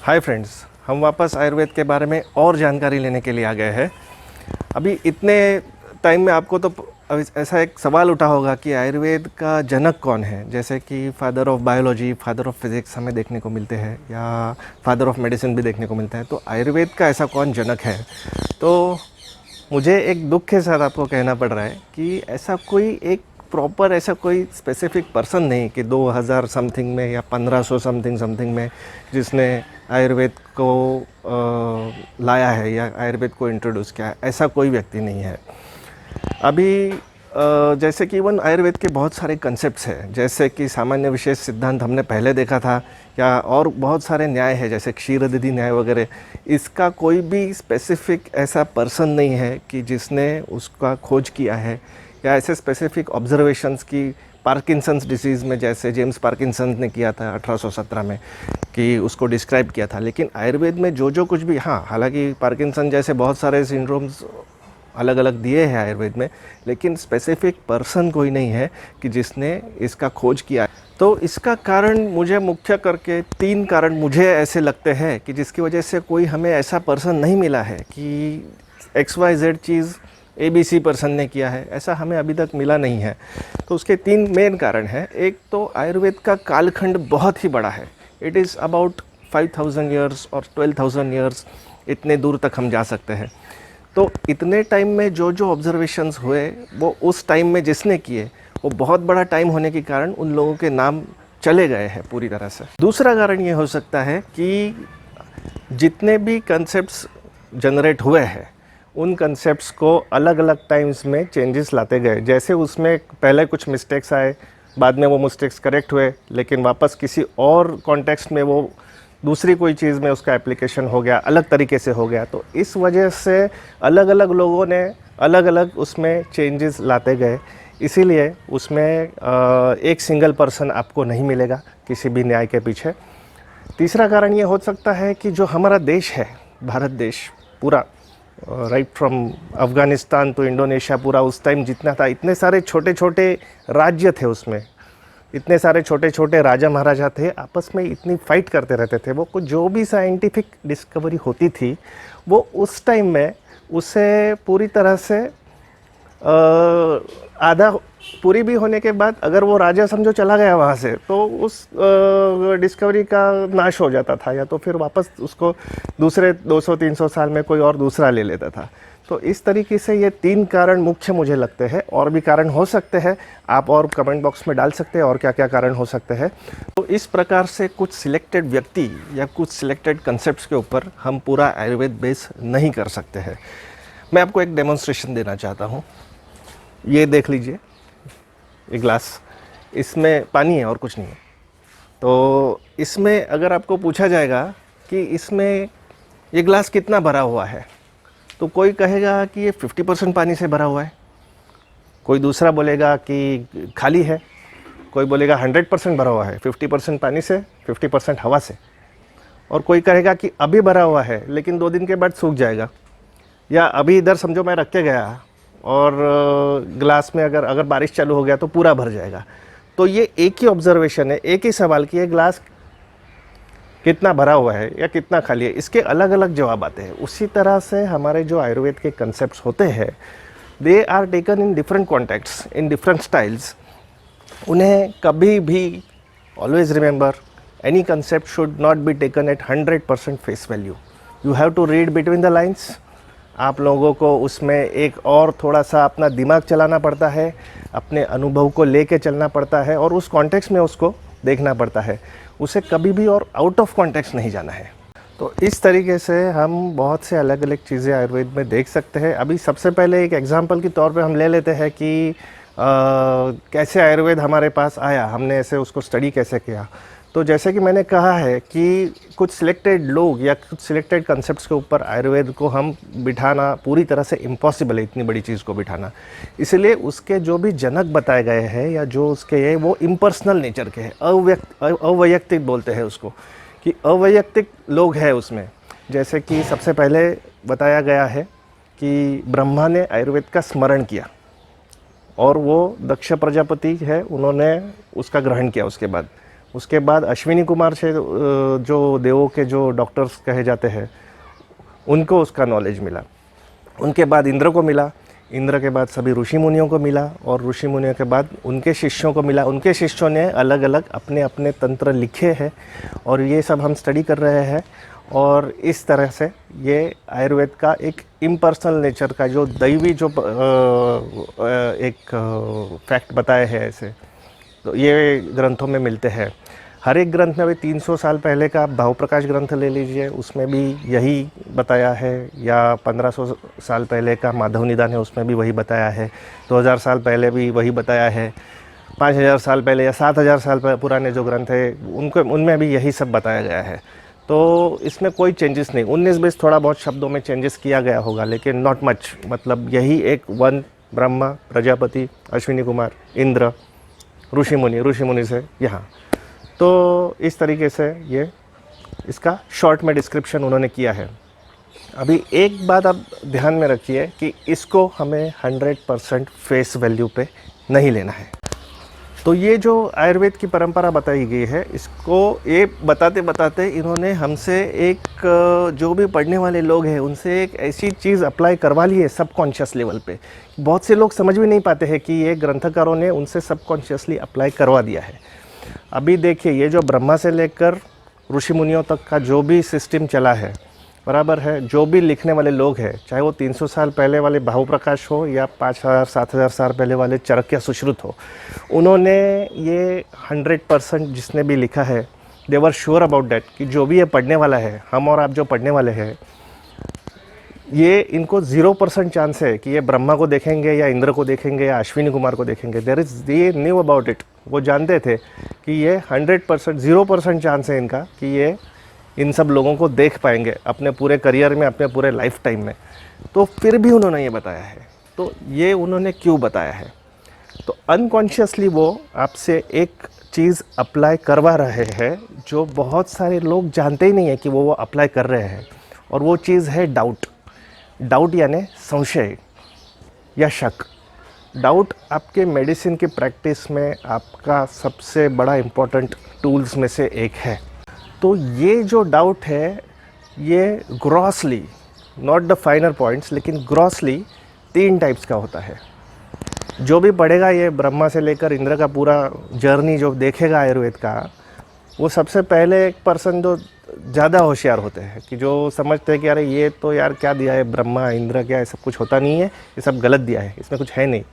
Hi friends, हम वापस आयुर्वेद के बारे में और जानकारी लेने के लिए आ गए हैं। अभी इतने टाइम में आपको तो ऐसा एक सवाल उठा होगा कि आयुर्वेद का जनक कौन है। जैसे कि father of biology, father of physics हमें देखने को मिलते हैं या फादर ऑफ मेडिसिन भी देखने को मिलता है, तो आयुर्वेद का ऐसा कौन जनक है। तो मुझे एक दुख के साथ आपको कहना पड़ रहा है कि ऐसा कोई एक प्रॉपर ऐसा कोई स्पेसिफिक पर्सन नहीं कि 2000 समथिंग में या 1500 समथिंग में जिसने आयुर्वेद को लाया है या आयुर्वेद को इंट्रोड्यूस किया है, ऐसा कोई व्यक्ति नहीं है। अभी जैसे कि इवन आयुर्वेद के बहुत सारे कंसेप्ट्स हैं, जैसे कि सामान्य विशेष सिद्धांत हमने पहले देखा था, या और बहुत सारे न्याय है जैसे क्षीरदिधि न्याय वगैरह। इसका कोई भी स्पेसिफिक ऐसा पर्सन नहीं है कि जिसने उसका खोज किया है, या ऐसे स्पेसिफिक ऑब्जर्वेशंस की पार्किंसंस डिसीज़ में जैसे जेम्स पार्किंसन ने किया था 1817 में कि उसको डिस्क्राइब किया था। लेकिन आयुर्वेद में जो कुछ भी, हाँ, हालांकि पार्किंसन जैसे बहुत सारे सिंड्रोम्स अलग अलग दिए हैं आयुर्वेद में, लेकिन स्पेसिफिक पर्सन कोई नहीं है कि जिसने इसका खोज किया। तो इसका कारण मुझे मुख्य करके 3 कारण मुझे ऐसे लगते हैं कि जिसकी वजह से कोई हमें ऐसा पर्सन नहीं मिला है कि XYZ चीज़ ABC पर्सन ने किया है, ऐसा हमें अभी तक मिला नहीं है। तो उसके 3 मेन कारण हैं। एक तो आयुर्वेद का कालखंड बहुत ही बड़ा है। इट इज़ अबाउट 5000 ईयर्स और 12,000 ईयर्स, इतने दूर तक हम जा सकते हैं। तो इतने टाइम में जो ऑब्जर्वेशंस हुए वो उस टाइम में जिसने किए, वो बहुत बड़ा टाइम होने के कारण उन लोगों के नाम चले गए हैं पूरी तरह से। दूसरा कारण ये हो सकता है कि जितने भी कंसेप्ट्स जनरेट हुए हैं उन कंसेप्ट्स को अलग अलग टाइम्स में चेंजेस लाते गए। जैसे उसमें पहले कुछ मिस्टेक्स आए, बाद में वो मिस्टेक्स करेक्ट हुए, लेकिन वापस किसी और कॉन्टेक्स्ट में वो दूसरी कोई चीज़ में उसका एप्लीकेशन हो गया, अलग तरीके से हो गया। तो इस वजह से अलग अलग लोगों ने अलग अलग उसमें चेंजेस लाते गए। इसीलिए उसमें एक सिंगल पर्सन आपको नहीं मिलेगा किसी भी न्याय के पीछे। तीसरा कारण ये हो सकता है कि जो हमारा देश है, भारत देश पूरा, right from Afghanistan to Indonesia, पूरा उस टाइम जितना था, इतने सारे छोटे छोटे राज्य थे उसमें, इतने सारे छोटे छोटे राजा महाराजा थे, आपस में इतनी फाइट करते रहते थे। वो कुछ जो भी साइंटिफिक डिस्कवरी होती थी वो उस टाइम में उसे पूरी तरह से आधा पूरी भी होने के बाद अगर वो राजा समझो चला गया वहाँ से, तो उस डिस्कवरी का नाश हो जाता था, या तो फिर वापस उसको दूसरे 200-300 साल में कोई और दूसरा ले लेता था। तो इस तरीके से ये 3 कारण मुख्य मुझे लगते हैं। और भी कारण हो सकते हैं, आप और कमेंट बॉक्स में डाल सकते हैं और क्या क्या कारण हो सकते हैं। तो इस प्रकार से कुछ सिलेक्टेड व्यक्ति या कुछ सिलेक्टेड कंसेप्ट्स के ऊपर हम पूरा आयुर्वेद बेस नहीं कर सकते हैं। मैं आपको एक डेमोन्स्ट्रेशन देना चाहता हूँ। ये देख लीजिए, एक ग्लास, इसमें पानी है और कुछ नहीं है। तो इसमें अगर आपको पूछा जाएगा कि इसमें ये ग्लास कितना भरा हुआ है, तो कोई कहेगा कि ये 50% पानी से भरा हुआ है, कोई दूसरा बोलेगा कि खाली है, कोई बोलेगा 100% भरा हुआ है, 50% पानी से 50% हवा से, और कोई कहेगा कि अभी भरा हुआ है लेकिन 2 दिन के बाद सूख जाएगा, या अभी इधर समझो मैं रख के गया और ग्लास में अगर बारिश चालू हो गया तो पूरा भर जाएगा। तो ये एक ही ऑब्जर्वेशन है, एक ही सवाल कि ये ग्लास कितना भरा हुआ है या कितना खाली है, इसके अलग अलग जवाब आते हैं। उसी तरह से हमारे जो आयुर्वेद के कंसेप्ट्स होते हैं, they are taken in different contexts, in different styles. उन्हें कभी भी always remember, any concept should not be taken at 100% face value. You have to read between the lines. आप लोगों को उसमें एक और थोड़ा सा अपना दिमाग चलाना पड़ता है, अपने अनुभव को लेके चलना पड़ता है, और उस कॉन्टेक्स्ट में उसको देखना पड़ता है। उसे कभी भी और आउट ऑफ कॉन्टेक्स्ट नहीं जाना है। तो इस तरीके से हम बहुत से अलग अलग चीज़ें आयुर्वेद में देख सकते हैं। अभी सबसे पहले एक एग्जांपल के तौर पे हम ले लेते हैं कि कैसे आयुर्वेद हमारे पास आया, हमने ऐसे उसको स्टडी कैसे किया। तो जैसे कि मैंने कहा है कि कुछ सिलेक्टेड लोग या कुछ सिलेक्टेड कंसेप्ट्स के ऊपर आयुर्वेद को हम बिठाना पूरी तरह से इम्पॉसिबल है, इतनी बड़ी चीज़ को बिठाना। इसलिए उसके जो भी जनक बताए गए हैं या जो उसके हैं वो इम्पर्सनल नेचर के हैं, अवैयक्तिक बोलते हैं उसको, कि अवैयक्तिक लोग हैं उसमें। जैसे कि सबसे पहले बताया गया है कि ब्रह्मा ने आयुर्वेद का स्मरण किया और वो दक्ष प्रजापति है, उन्होंने उसका ग्रहण किया। उसके बाद उसके बाद अश्विनी कुमार से जो देवों के जो डॉक्टर्स कहे जाते हैं उनको उसका नॉलेज मिला। उनके बाद इंद्र को मिला, इंद्र के बाद सभी ऋषि मुनियों को मिला, और ऋषि मुनियों के बाद उनके शिष्यों को मिला। उनके शिष्यों ने अलग अलग अपने अपने तंत्र लिखे हैं और ये सब हम स्टडी कर रहे हैं। और इस तरह से ये आयुर्वेद का एक इम्पर्सनल नेचर का जो दैवी जो एक फैक्ट बताए हैं ऐसे, तो ये ग्रंथों में मिलते हैं। हर एक ग्रंथ में भी 300 साल पहले का भाव प्रकाश ग्रंथ ले लीजिए, उसमें भी यही बताया है, या 1500 साल पहले का माधव निदान है, उसमें भी वही बताया है, 2000 साल पहले भी वही बताया है, 5000 साल पहले या 7000 साल पुराने जो ग्रंथ है उनमें भी यही सब बताया गया है। तो इसमें कोई चेंजेस नहीं, 19-20 थोड़ा बहुत शब्दों में चेंजेस किया गया होगा, लेकिन नॉट मच। मतलब यही एक वन, ब्रह्मा, प्रजापति, अश्विनी कुमार, इंद्र, ऋषि मुनि से यहाँ। तो इस तरीके से ये इसका शॉर्ट में डिस्क्रिप्शन उन्होंने किया है। अभी एक बात आप ध्यान में रखिए कि इसको हमें 100% फेस वैल्यू पे नहीं लेना है। तो ये जो आयुर्वेद की परंपरा बताई गई है, इसको ये बताते बताते इन्होंने हमसे एक जो भी पढ़ने वाले लोग हैं उनसे एक ऐसी चीज़ अप्लाई करवा ली है सबकॉन्शियस लेवल पे। बहुत से लोग समझ भी नहीं पाते हैं कि ये ग्रंथकारों ने उनसे सबकॉन्शियसली अप्लाई करवा दिया है। अभी देखिए, ये जो ब्रह्मा से लेकर ऋषि मुनियों तक का जो भी सिस्टम चला है, बराबर है, जो भी लिखने वाले लोग हैं, चाहे वो 300 साल पहले वाले भाव प्रकाश हो या 5000-7000 साल पहले वाले चरक या सुश्रुत हो, उन्होंने ये 100% जिसने भी लिखा है, दे वर श्योर अबाउट डैट कि जो भी ये पढ़ने वाला है, हम और आप जो पढ़ने वाले हैं, ये इनको 0% चांस है कि ये ब्रह्मा को देखेंगे या इंद्र को देखेंगे या अश्विनी कुमार को देखेंगे। They knew about it. वो जानते थे कि ये 100% 0% चांस है इनका कि ये इन सब लोगों को देख पाएंगे अपने पूरे करियर में, अपने पूरे लाइफ टाइम में। तो फिर भी उन्होंने ये बताया है। तो ये उन्होंने क्यों बताया है? तो अनकॉन्शियसली वो आपसे एक चीज़ अप्लाई करवा रहे हैं जो बहुत सारे लोग जानते ही नहीं है कि वो अप्लाई कर रहे हैं, और वो चीज़ है डाउट। डाउट यानी संशय या शक। डाउट आपके मेडिसिन की प्रैक्टिस में आपका सबसे बड़ा इम्पोर्टेंट टूल्स में से एक है। तो ये जो डाउट है, ये ग्रॉसली, नॉट द फाइनर पॉइंट्स, लेकिन ग्रॉसली 3 टाइप्स का होता है। जो भी पढ़ेगा ये ब्रह्मा से लेकर इंद्र का पूरा जर्नी जो देखेगा आयुर्वेद का, वो सबसे पहले एक पर्सन जो ज़्यादा होशियार होते हैं, कि जो समझते हैं कि अरे ये तो यार क्या दिया है ब्रह्मा इंद्र, क्या ये सब कुछ होता नहीं है, ये सब गलत दिया है, इसमें कुछ है नहीं।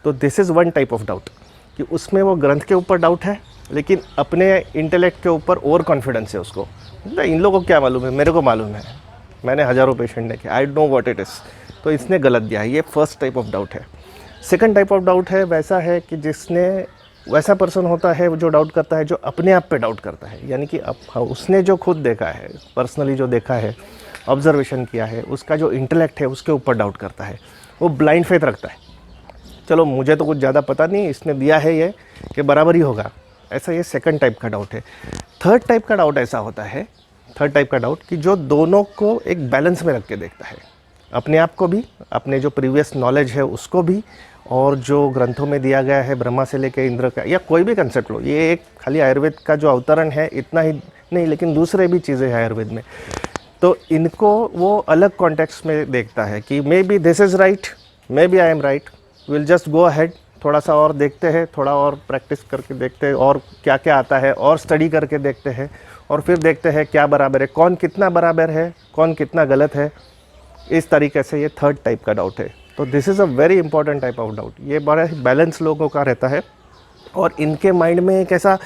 तो this is one type of doubt, कि उसमें वो ग्रंथ के ऊपर डाउट है, लेकिन अपने इंटेलेक्ट के ऊपर ओवर कॉन्फिडेंस है उसको। इन लोगों को क्या मालूम है, मेरे को मालूम है, मैंने हज़ारों पेशेंट देखे, I know what it is, तो इसने गलत दिया है। ये फर्स्ट टाइप ऑफ डाउट है। सेकंड टाइप ऑफ डाउट है वैसा है कि जिसने वैसा पर्सन होता है जो डाउट करता है, जो अपने आप पे डाउट करता है, यानी कि उसने जो खुद देखा है, पर्सनली जो देखा है, ऑब्जर्वेशन किया है, उसका जो इंटेलेक्ट है उसके ऊपर डाउट करता है। वो ब्लाइंड फेथ रखता है, चलो मुझे तो कुछ ज़्यादा पता नहीं, इसने दिया है ये कि बराबर ही होगा, ऐसा ये सेकंड टाइप का डाउट है। थर्ड टाइप का डाउट ऐसा होता है, थर्ड टाइप का डाउट कि जो दोनों को एक बैलेंस में रख के देखता है, अपने आप को भी, अपने जो प्रीवियस नॉलेज है उसको भी, और जो ग्रंथों में दिया गया है ब्रह्मा से लेकर इंद्र का, या कोई भी कंसेप्ट लो, ये एक खाली आयुर्वेद का जो अवतरण है इतना ही नहीं, लेकिन दूसरे भी चीज़ें हैं आयुर्वेद में, तो इनको वो अलग कॉन्टेक्स्ट में देखता है कि maybe this is right, maybe I am right, will just go ahead, थोड़ा सा और देखते हैं, थोड़ा और प्रैक्टिस करके देखते हैं, और क्या क्या आता है और स्टडी करके देखते हैं, और फिर देखते हैं क्या बराबर है, कौन कितना बराबर है, कौन कितना गलत है। इस तरीके से ये थर्ड टाइप का डाउट है। तो this is a very important type of doubt. ये बड़ा बैलेंस लोगों का रहता है, और इनके माइंड में एक ऐसा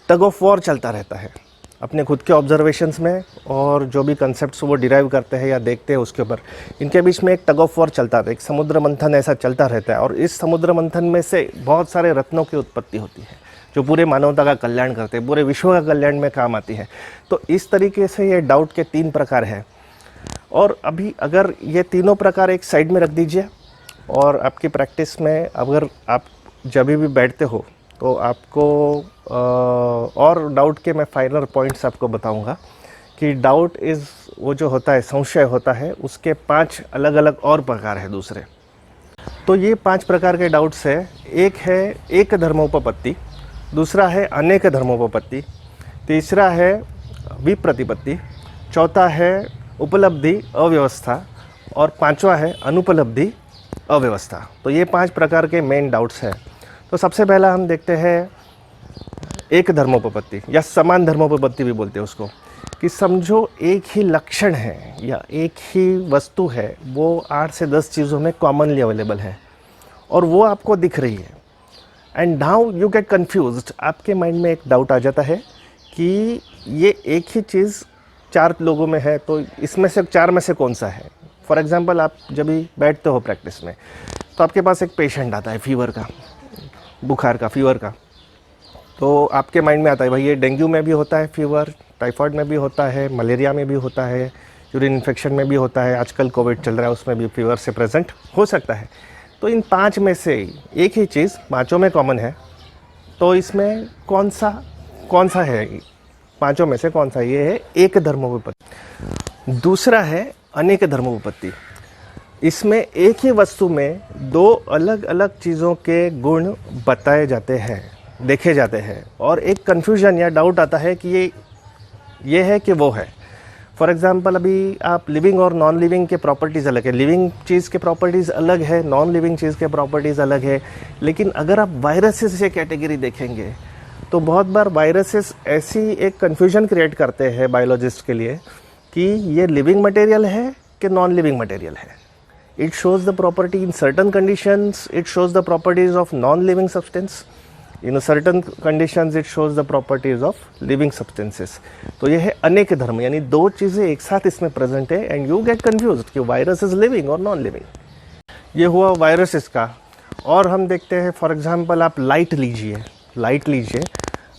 टग ऑफ वॉर चलता रहता है अपने खुद के ऑब्जर्वेशंस में, और जो भी कंसेप्ट्स वो डिराइव करते हैं या देखते हैं उसके ऊपर, इनके बीच में एक टग ऑफ वॉर चलता है, एक समुद्र मंथन ऐसा चलता रहता है। और इस समुद्र मंथन में से बहुत सारे रत्नों की उत्पत्ति होती है जो पूरे मानवता का कल्याण करते हैं, पूरे विश्व का कल्याण में काम आती है। तो इस तरीके से ये डाउट के 3 प्रकार हैं। और अभी अगर ये तीनों प्रकार एक साइड में रख दीजिए, और आपकी प्रैक्टिस में अगर आप जब भी बैठते हो तो आपको और डाउट के मैं फाइनल पॉइंट्स आपको बताऊंगा कि डाउट इज़ वो जो होता है, संशय होता है, उसके 5 अलग अलग और प्रकार है दूसरे। तो ये 5 प्रकार के डाउट्स है। एक है एक धर्मोपपत्ति, दूसरा है अनेक धर्मोपपत्ति, तीसरा है विप्रतिपत्ति, चौथा है उपलब्धि अव्यवस्था और पांचवा है अनुपलब्धि अव्यवस्था। तो ये 5 प्रकार के मेन डाउट्स हैं। तो सबसे पहला हम देखते हैं एक धर्मोपपत्ति या समान धर्मोपपत्ति भी बोलते हैं उसको, कि समझो एक ही लक्षण है या एक ही वस्तु है, वो 8 से 10 चीज़ों में कॉमनली अवेलेबल है और वो आपको दिख रही है। And now you get confused, आपके माइंड में एक डाउट आ जाता है कि ये एक ही चीज़ 4 लोगों में है, तो इसमें से 4 में से कौन सा है। फॉर एग्ज़ाम्पल, आप जब भी बैठते हो प्रैक्टिस में तो आपके पास एक पेशेंट आता है फीवर का, बुखार का, फीवर का, तो आपके माइंड में आता है भाई ये डेंगू में भी होता है फीवर, टाइफाइड में भी होता है, मलेरिया में भी होता है, यूरिन इन्फेक्शन में भी होता है, आजकल कोविड चल रहा है उसमें भी फीवर से प्रेजेंट हो सकता है। तो इन 5 में से एक ही चीज़ 5 में कॉमन है, तो इसमें कौन सा है, 5 में से कौन सा? ये है एक धर्मोपपत्ति। दूसरा है अनेक धर्मोपपत्ति। इसमें एक ही वस्तु में 2 अलग अलग चीज़ों के गुण बताए जाते हैं, देखे जाते हैं, और एक कन्फ्यूजन या डाउट आता है कि ये है कि वो है। फॉर एग्ज़ाम्पल, अभी आप लिविंग और नॉन लिविंग के प्रॉपर्टीज़ अलग है, लिविंग चीज़ के प्रॉपर्टीज़ अलग है, नॉन लिविंग चीज़ के प्रॉपर्टीज़ अलग है। लेकिन अगर आप वायरसेस से कैटेगरी देखेंगे तो बहुत बार वायरसेस ऐसी एक कन्फ्यूजन क्रिएट करते हैं बायोलॉजिस्ट के लिए कि ये लिविंग मटेरियल है कि नॉन लिविंग मटेरियल है। It shows the property in certain conditions, it shows the properties of non living substance, in certain conditions it shows the properties of living substances. तो ये है अनेक धर्म, यानी 2 चीज़ें एक साथ इसमें प्रेजेंट है एंड यू गेट कन्फ्यूज्ड कि वायरस इज लिविंग और नॉन लिविंग। ये हुआ वायरसेस का। और हम देखते हैं, फॉर एग्जांपल, आप लाइट लीजिए।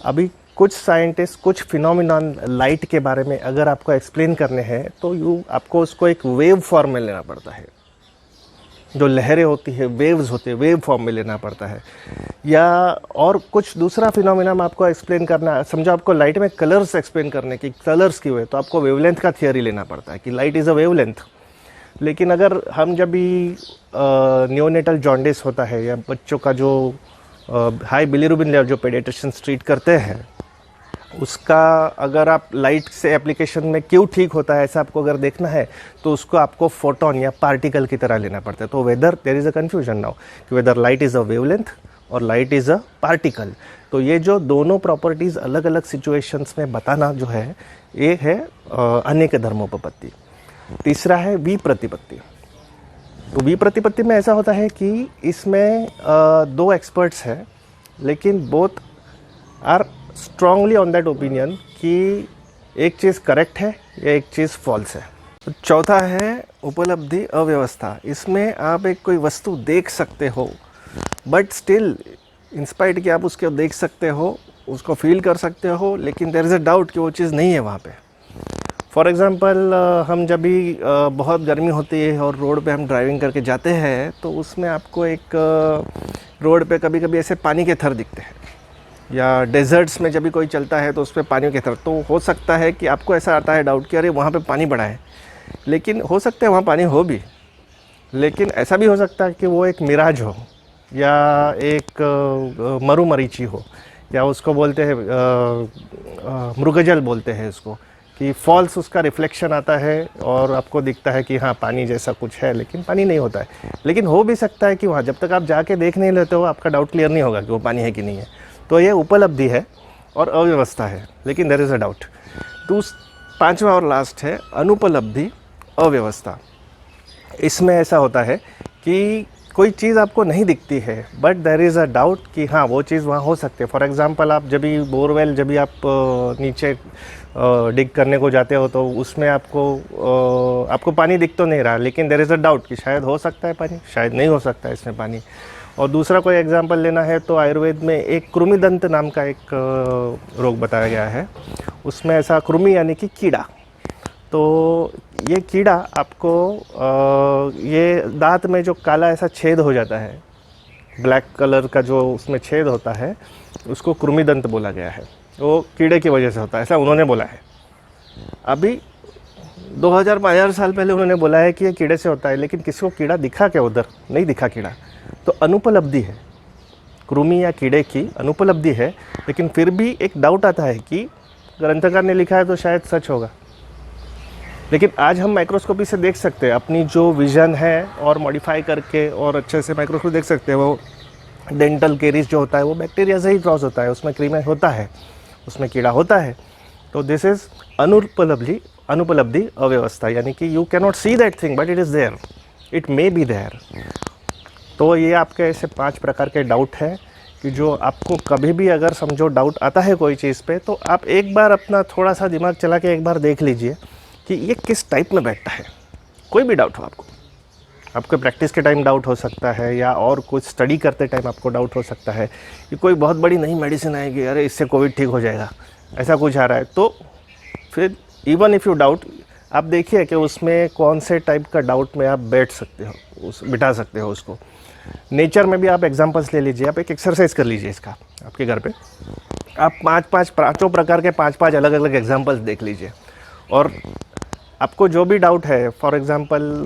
अभी कुछ साइंटिस्ट कुछ फिनोमिनॉन लाइट के बारे में अगर आपको एक्सप्लेन करने हैं तो आपको उसको एक वेव फॉर्म में लेना पड़ता है, जो लहरें होती है, वेव्स होते हैं, वेव फॉर्म में लेना पड़ता है। या और कुछ दूसरा फिनोमिना आपको एक्सप्लेन करना, समझो आपको लाइट में कलर्स एक्सप्लेन करने की, कलर्स की हुए, तो आपको वेवलेंथ का थियोरी लेना पड़ता है कि लाइट इज़ अ वेवलेंथ। लेकिन अगर हम जब भी न्योनेटल जॉन्डिस होता है या बच्चों का जो हाई बिलीरुबिन लेवल जो पेडियाट्रिशियंस ट्रीट करते हैं, उसका अगर आप लाइट से एप्लीकेशन में क्यों ठीक होता है ऐसा आपको अगर देखना है तो उसको आपको फोटोन या पार्टिकल की तरह लेना पड़ता है। तो whether there is a confusion now कि whether light is a wavelength और लाइट इज़ अ पार्टिकल। तो ये जो दोनों प्रॉपर्टीज़ अलग अलग सिचुएशंस में बताना जो है, ये है अनेक धर्मोपपत्ति। तीसरा है विप्रतिपत्ति। तो विप्रतिपत्ति में ऐसा होता है कि इसमें 2 एक्सपर्ट्स हैं, लेकिन both are strongly on that opinion कि एक चीज़ करेक्ट है या एक चीज़ फॉल्स है। तो चौथा है उपलब्धि अव्यवस्था। इसमें आप एक कोई वस्तु देख सकते हो, बट स्टिल इंस्पाइट कि आप उसको देख सकते हो, उसको फील कर सकते हो, लेकिन देयर इज़ अ डाउट कि वो चीज़ नहीं है वहाँ पे। फॉर एग्ज़ाम्पल, हम जब भी बहुत गर्मी होती है और रोड पे हम ड्राइविंग करके जाते हैं तो उसमें आपको एक रोड पे कभी कभी ऐसे पानी के थर दिखते हैं, या डेजर्ट्स में जब भी कोई चलता है तो उस पर पानी के थर, तो हो सकता है कि आपको ऐसा आता है डाउट कि अरे वहाँ पे पानी पड़ा है, लेकिन हो सकता है वहाँ पानी हो भी, लेकिन ऐसा भी हो सकता है कि वो एक मिराज हो या एक मरुमरीची हो, या उसको बोलते हैं मृगजल बोलते हैं उसको, कि फॉल्स उसका रिफ्लेक्शन आता है और आपको दिखता है कि हाँ पानी जैसा कुछ है, लेकिन पानी नहीं होता है। लेकिन हो भी सकता है कि वहाँ जब तक आप जाके देख नहीं लेते हो आपका डाउट क्लियर नहीं होगा कि वो पानी है कि नहीं है। तो ये उपलब्धि है और अव्यवस्था है, लेकिन देयर इज़ अ डाउट। तो 5वां और लास्ट है अनुपलब्धि अव्यवस्था। इसमें ऐसा होता है कि कोई चीज़ आपको नहीं दिखती है, but there is a doubt कि हाँ वो चीज़ वहाँ हो सकती है। फॉर एग्ज़ाम्पल, आप जब भी बोरवेल जब भी आप नीचे डिग करने को जाते हो तो उसमें आपको पानी दिख तो नहीं रहा, लेकिन देयर इज़ अ डाउट कि शायद हो सकता है पानी, शायद नहीं हो सकता है इसमें पानी। और दूसरा कोई एग्जांपल लेना है तो आयुर्वेद में एक कृमिदंत नाम का एक रोग बताया गया है। उसमें ऐसा कृमि यानी कि कीड़ा, तो ये कीड़ा आपको ये दांत में जो काला ऐसा छेद हो जाता है, ब्लैक कलर का जो उसमें छेद होता है, उसको कृमिदंत बोला गया है। वो कीड़े की वजह से होता है, ऐसा उन्होंने बोला है। अभी 2000-5000 साल पहले उन्होंने बोला है कि ये कीड़े से होता है, लेकिन किसी को कीड़ा दिखा क्या? उधर नहीं दिखा कीड़ा। तो अनुपलब्धि है, कृमि या कीड़े की अनुपलब्धि है, लेकिन फिर भी एक डाउट आता है कि ग्रंथकार ने लिखा है तो शायद सच होगा। लेकिन आज हम माइक्रोस्कोपी से देख सकते हैं, अपनी जो विज़न है और मॉडिफाई करके और अच्छे से माइक्रोस्कोप देख सकते हैं। वो डेंटल केरीज जो होता है वो बैक्टीरिया से ही क्रॉस होता है, उसमें क्रीमें होता है, उसमें कीड़ा होता है। तो दिस इज़ अनुपलब्धि अव्यवस्था, यानी कि you can not see that thing but it is there, it may be there. तो ये आपके ऐसे 5 प्रकार के डाउट हैं कि जो आपको कभी भी अगर समझो डाउट आता है कोई चीज़ पे, तो आप एक बार अपना थोड़ा सा दिमाग चला के एक बार देख लीजिए कि ये किस टाइप में बैठता है। कोई भी डाउट हो आपको प्रैक्टिस के टाइम डाउट हो सकता है, या और कुछ स्टडी करते टाइम आपको डाउट हो सकता है कि कोई बहुत बड़ी नई मेडिसिन आएगी, अरे इससे कोविड ठीक हो जाएगा, ऐसा कुछ आ रहा है। तो फिर इवन इफ़ यू डाउट, आप देखिए कि उसमें कौन से टाइप का डाउट में आप बैठ सकते हो, बिठा सकते हो उसको। नेचर में भी आप एग्जांपल्स ले लीजिए, आप एक एक्सरसाइज कर लीजिए इसका आपके घर पे। आप पाँचों प्रकार के 5 अलग अलग एग्जांपल्स देख लीजिए, और आपको जो भी डाउट है, फॉर एग्ज़ाम्पल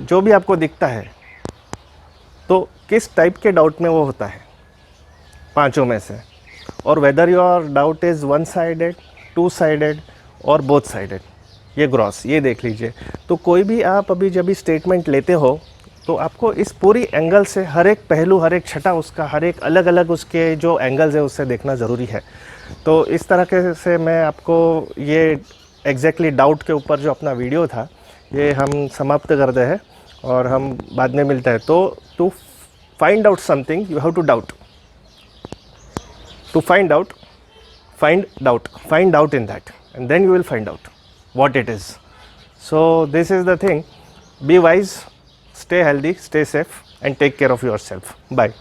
जो भी आपको दिखता है, तो किस टाइप के डाउट में वो होता है 5 में से, और whether your doubt is 1 sided, 2 sided और बोथ साइडेड, ये ग्रॉस, ये देख लीजिए। तो कोई भी आप अभी जब भी स्टेटमेंट लेते हो तो आपको इस पूरी एंगल से हर एक पहलू, हर एक छटा उसका, हर एक अलग अलग उसके जो एंगल्स है उससे देखना ज़रूरी है। तो इस तरह के से मैं आपको ये एग्जैक्टली डाउट के ऊपर जो अपना वीडियो था ये हम समाप्त करते हैं, और हम बाद में मिलते हैं। तो to find out something you have to doubt, to find out, find out in that, and then you will find out what it is. So this is the thing. Be wise, stay healthy, stay safe, and take care of yourself. Bye.